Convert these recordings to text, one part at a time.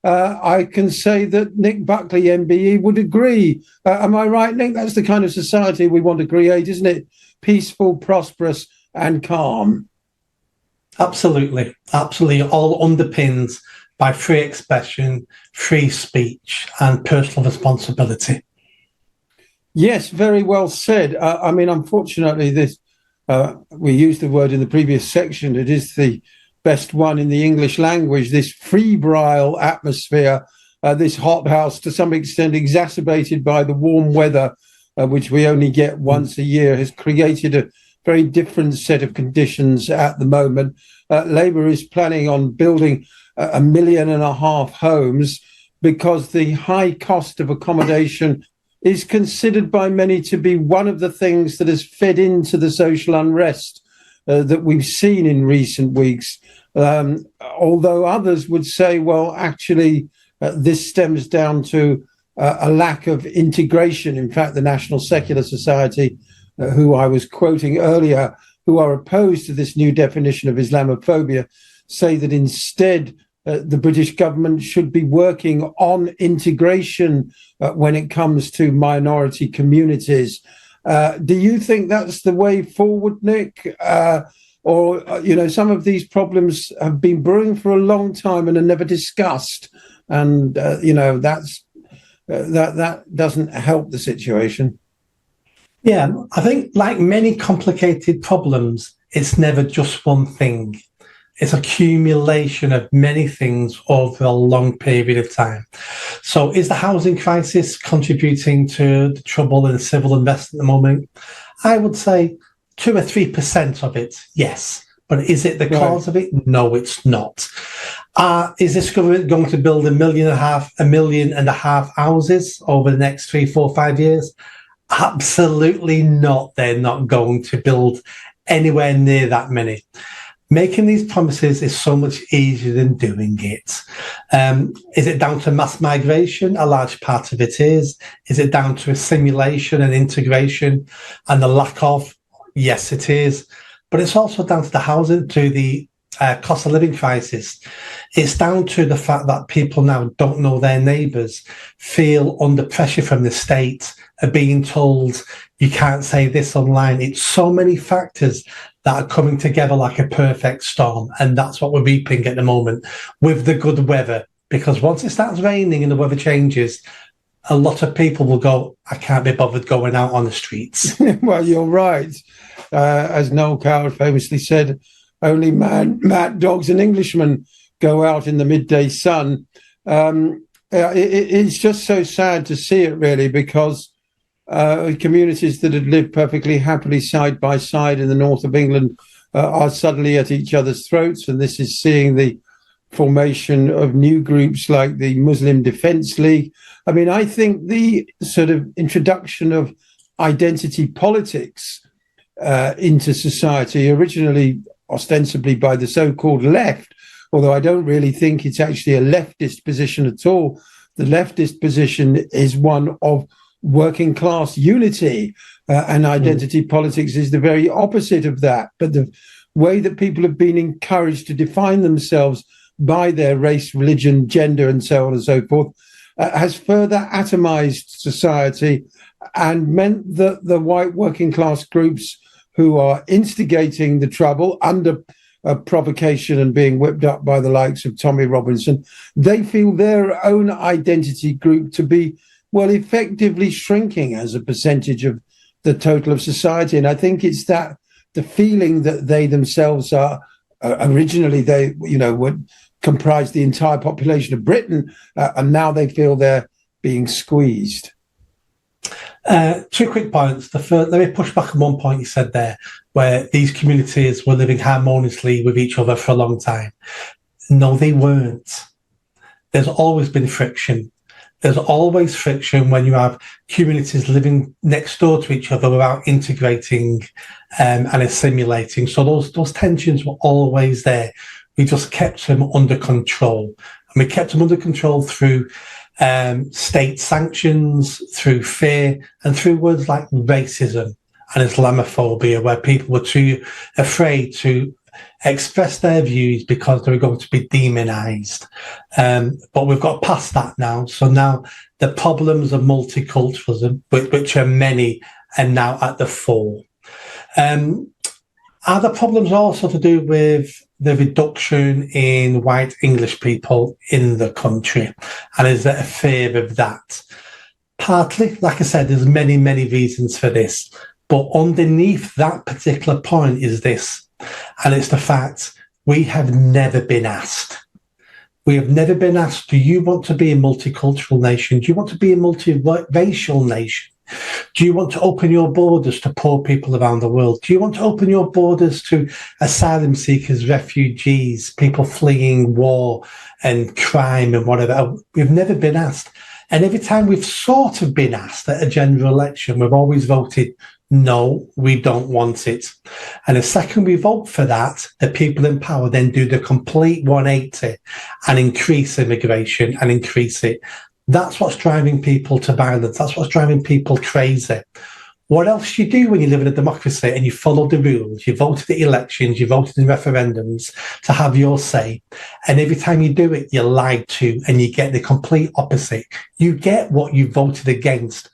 I can say that Nick Buckley, MBE, would agree. Am I right, Nick? That's the kind of society we want to create, isn't it? Peaceful, prosperous, and calm. Absolutely. Absolutely. All underpinned by free expression, free speech, and personal responsibility. Yes, very well said. I mean, unfortunately, this we used the word in the previous section. It is the best one in the English language. This febrile atmosphere, this hothouse, to some extent exacerbated by the warm weather, which we only get once a year, has created a very different set of conditions at the moment. Labour is planning on building 1.5 million homes because the high cost of accommodation is considered by many to be one of the things that has fed into the social unrest that we've seen in recent weeks. Although others would say, well, actually, this stems down to a lack of integration. In fact, the National Secular Society, who I was quoting earlier, who are opposed to this new definition of Islamophobia, say that instead the British government should be working on integration when it comes to minority communities. Do you think that's the way forward, Nick? Or, some of these problems have been brewing for a long time and are never discussed. And, that doesn't help the situation. Yeah, I think like many complicated problems, it's never just one thing. It's accumulation of many things over a long period of time. So is the housing crisis contributing to the trouble in civil unrest at the moment? I would say 2 or 3% of it, yes. But is it the cause of it? No, it's not. Is this government going to build 1.5 million houses over the next 3, 4, 5 years? Absolutely not. They're not going to build anywhere near that many. Making these promises is so much easier than doing it. Is it down to mass migration? A large part of it is. Is it down to assimilation and integration and the lack of? Yes, it is. But it's also down to the housing, to the cost of living crisis. It's down to the fact that people now don't know their neighbours, feel under pressure from the state, are being told you can't say this online. It's so many factors that are coming together like a perfect storm. And that's what we're reaping at the moment with the good weather. Because once it starts raining and the weather changes, a lot of people will go, I can't be bothered going out on the streets. Well, you're right. As Noel Coward famously said, only mad dogs and Englishmen go out in the midday sun. It's just so sad to see it, really, because communities that had lived perfectly happily side by side in the north of England are suddenly at each other's throats. And this is seeing the formation of new groups like the Muslim Defence League. I mean, I think the sort of introduction of identity politics into society, originally ostensibly by the so-called left, although I don't really think it's actually a leftist position at all. The leftist position is one of working class unity, and identity politics is the very opposite of that. But the way that people have been encouraged to define themselves by their race, religion, gender, and so on and so forth, has further atomized society and meant that the white working class groups who are instigating the trouble under provocation and being whipped up by the likes of Tommy Robinson, they feel their own identity group to be, well, effectively shrinking as a percentage of the total of society. And I think it's that the feeling that they themselves are originally they, would comprise the entire population of Britain, and now they feel they're being squeezed. 2 quick points. Let me push back on one point you said there, where these communities were living harmoniously with each other for a long time. No, they weren't. There's always been friction. There's always friction when you have communities living next door to each other without integrating and assimilating. So those tensions were always there. We just kept them under control. And we kept them under control through state sanctions, through fear, and through words like racism and Islamophobia, where people were too afraid to express their views because they were going to be demonised. But we've got past that now. So now the problems of multiculturalism, which are many, are now at the fore. Are the problems also to do with the reduction in white English people in the country? And is there a fear of that? Partly, like I said, there's many, many reasons for this. But underneath that particular point is this, and it's the fact we have never been asked. We have never been asked, do you want to be a multicultural nation? Do you want to be a multiracial nation? Do you want to open your borders to poor people around the world? Do you want to open your borders to asylum seekers, refugees, people fleeing war and crime and whatever? We've never been asked. And every time we've sort of been asked at a general election, we've always voted, no, we don't want it. And the second we vote for that, the people in power then do the complete 180 and increase immigration and increase it. That's what's driving people to violence. That's what's driving people crazy. What else do you do when you live in a democracy and you follow the rules? You voted at elections, you voted in referendums to have your say. And every time you do it, you're lied to and you get the complete opposite. You get what you voted against.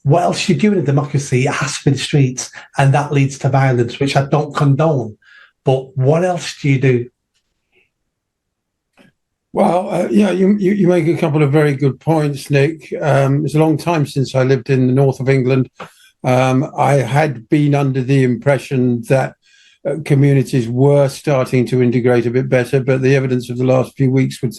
What else do you do in a democracy? It has to be the streets, and that leads to violence, which I don't condone. But what else do you do? Well, yeah, you make a couple of very good points, Nick. It's a long time since I lived in the north of England. I had been under the impression that communities were starting to integrate a bit better, but the evidence of the last few weeks would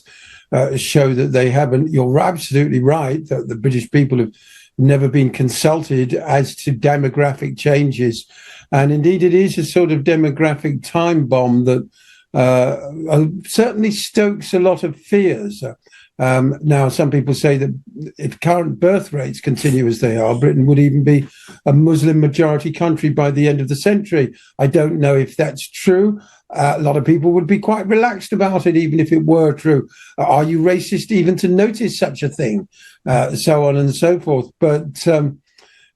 show that they haven't. You're absolutely right that the British people have never been consulted as to demographic changes. And indeed, it is a sort of demographic time bomb that certainly stokes a lot of fears. Now, some people say that if current birth rates continue as they are, Britain would even be a Muslim majority country by the end of the century. I don't know if that's true. A lot of people would be quite relaxed about it, even if it were true. Are you racist even to notice such a thing? So on and so forth. But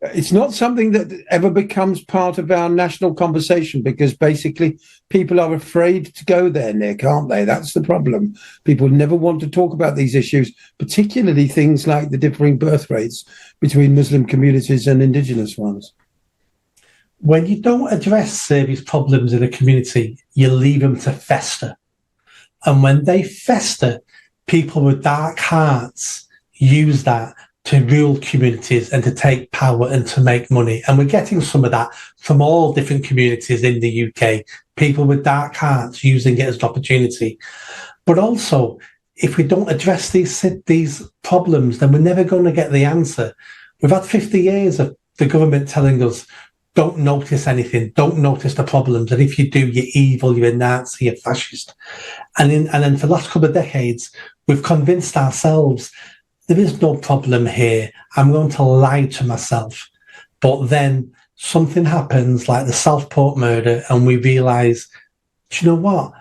it's not something that ever becomes part of our national conversation, because basically people are afraid to go there, Nick, aren't they? That's the problem. People never want to talk about these issues, particularly things like the differing birth rates between Muslim communities and indigenous ones. When you don't address serious problems in a community, you leave them to fester. And when they fester, people with dark hearts use that to rule communities and to take power and to make money. And we're getting some of that from all different communities in the UK, people with dark hearts using it as an opportunity. But also, if we don't address these problems, then we're never going to get the answer. We've had 50 years of the government telling us, don't notice anything, don't notice the problems. And if you do, you're evil, you're a Nazi, you're fascist. And then for the last couple of decades, we've convinced ourselves there is no problem here. I'm going to lie to myself. But then something happens like the Southport murder, and we realise, do you know what?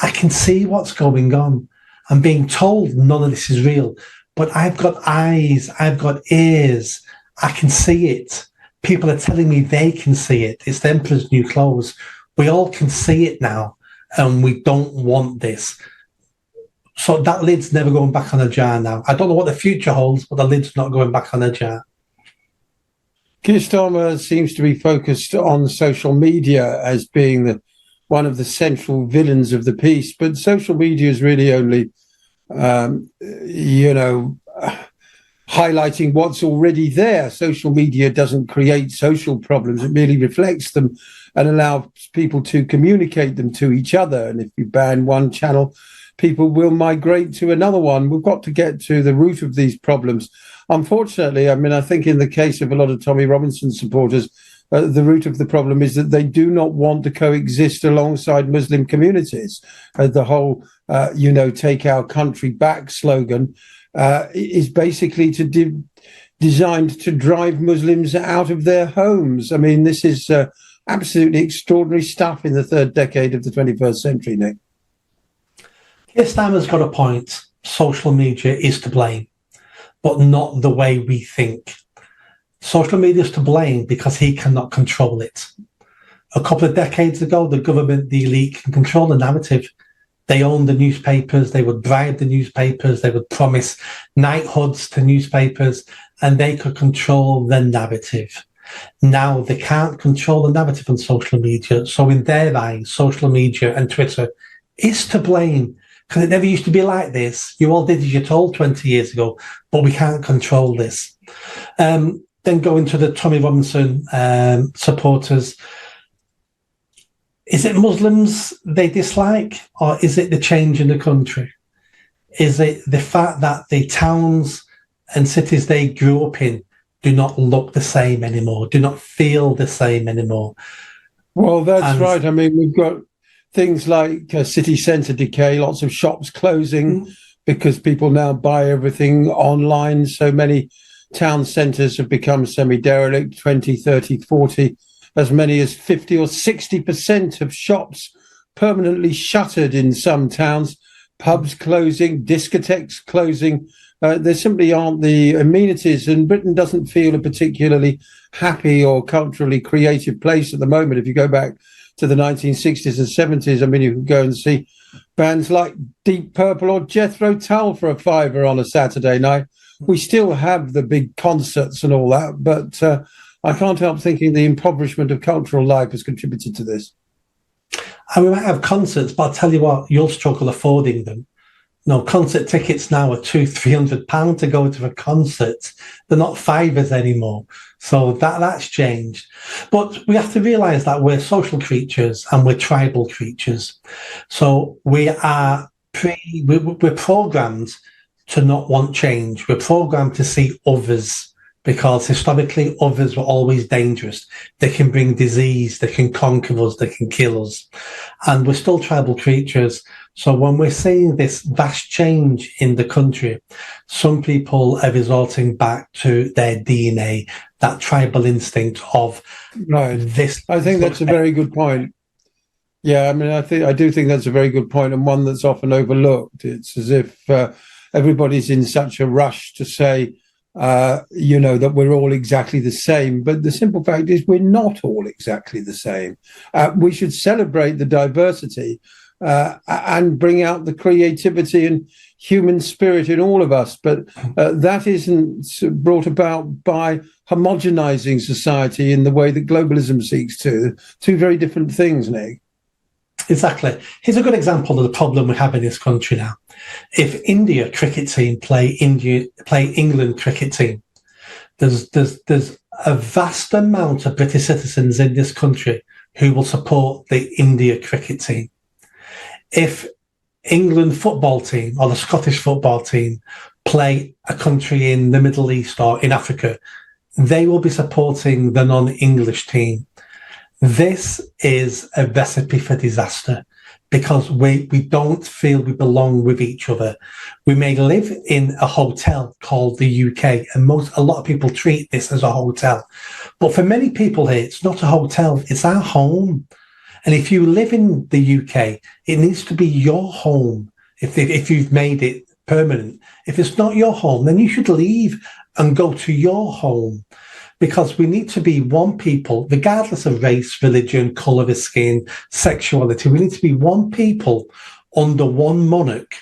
I can see what's going on. I'm being told none of this is real, but I've got eyes, I've got ears, I can see it. People are telling me they can see it. It's the emperor's new clothes. We all can see it now, and we don't want this. So that lid's never going back on a jar now. I don't know what the future holds, but the lid's not going back on a jar. Keir Starmer seems to be focused on social media as being one of the central villains of the piece, but social media is really only, highlighting what's already there. Social media doesn't create social problems. It merely reflects them and allows people to communicate them to each other. And if you ban one channel, people will migrate to another one. We've got to get to the root of these problems. Unfortunately, I think in the case of a lot of Tommy Robinson supporters, the root of the problem is that they do not want to coexist alongside Muslim communities. The whole, take our country back slogan is basically designed to drive Muslims out of their homes. I mean, this is absolutely extraordinary stuff in the third decade of the 21st century, Nick. Keir Starmer's got a point. Social media is to blame, but not the way we think. Social media is to blame because he cannot control it. A couple of decades ago, the government, the elite, can control the narrative. They owned the newspapers, they would bribe the newspapers, they would promise knighthoods to newspapers, and they could control the narrative. Now they can't control the narrative on social media. So in their eyes, social media and Twitter is to blame, because it never used to be like this. You all did as you're told 20 years ago, but we can't control this. Then going to the Tommy Robinson supporters. Is it Muslims they dislike, or is it the change in the country? Is it the fact that the towns and cities they grew up in do not look the same anymore, do not feel the same anymore? Well, that's right. I mean, we've got things like city centre decay, lots of shops closing because people now buy everything online. So many town centres have become semi-derelict, 20, 30, 40, as many as 50 or 60% of shops permanently shuttered in some towns, pubs closing, discotheques closing. There simply aren't the amenities, and Britain doesn't feel a particularly happy or culturally creative place at the moment. If you go back to the 1960s and 70s, I mean, you can go and see bands like Deep Purple or Jethro Tull for a fiver on a Saturday night. We still have the big concerts and all that, but I can't help thinking the impoverishment of cultural life has contributed to this. And we might have concerts, but I'll tell you what, you'll struggle affording them. No, concert tickets now are £200-300 to go to a concert. They're not fivers anymore. So that's changed. But we have to realise that we're social creatures and we're tribal creatures. So we're programmed to not want change. We're programmed to see others, because historically others were always dangerous. They can bring disease, they can conquer us, they can kill us. And we're still tribal creatures. So when we're seeing this vast change in the country, some people are resorting back to their DNA, that tribal instinct of this. I think that's a very good point. Yeah, I mean, I do think that's a very good point, and one that's often overlooked. It's as if everybody's in such a rush to say, that we're all exactly the same. But the simple fact is we're not all exactly the same. We should celebrate the diversity and bring out the creativity and human spirit in all of us. But that isn't brought about by homogenizing society in the way that globalism seeks to. Two very different things, Nick. Exactly. Here's a good example of the problem we have in this country now. If India cricket team play England cricket team, there's a vast amount of British citizens in this country who will support the India cricket team. If England football team or the Scottish football team play a country in the Middle East or in Africa, they will be supporting the non-English team. This is a recipe for disaster, because we don't feel we belong with each other. We may live in a hotel called the UK, and a lot of people treat this as a hotel. But for many people here, it's not a hotel, it's our home. And if you live in the UK, it needs to be your home if you've made it permanent. If it's not your home, then you should leave and go to your home. Because we need to be one people, regardless of race, religion, colour of skin, sexuality. We need to be one people under one monarch,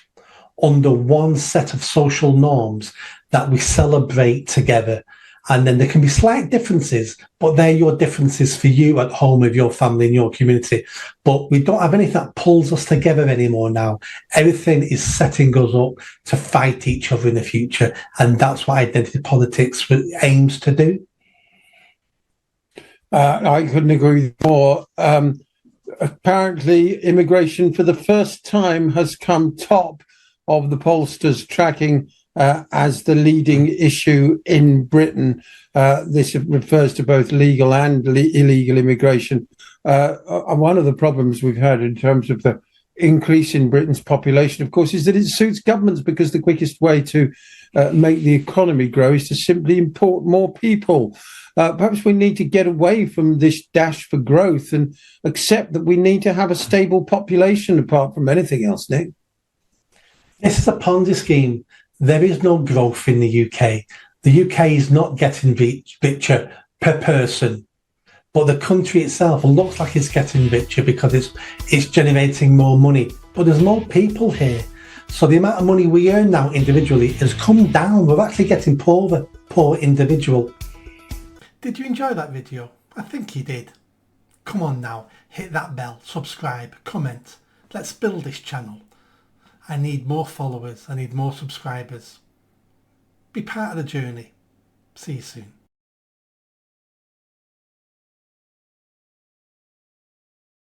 under one set of social norms that we celebrate together. And then there can be slight differences, but they're your differences for you at home with your family and your community. But we don't have anything that pulls us together anymore now. Everything is setting us up to fight each other in the future. And that's what identity politics aims to do. I couldn't agree more. Apparently, immigration for the first time has come top of the pollsters' tracking as the leading issue in Britain. This refers to both legal and illegal immigration. One of the problems we've had in terms of the increase in Britain's population, of course, is that it suits governments, because the quickest way to make the economy grow is to simply import more people. Perhaps we need to get away from this dash for growth and accept that we need to have a stable population apart from anything else, Nick. This is a Ponzi scheme. There is no growth in the UK. The UK is not getting richer per person. but the country itself looks like it's getting richer because it's generating more money. But there's more people here. So the amount of money we earn now individually has come down. We're actually getting poorer, poor individual. Did you enjoy that video? I think you did. Come on now, hit that bell, subscribe, comment. Let's build this channel. I need more followers, I need more subscribers. Be part of the journey. See you soon.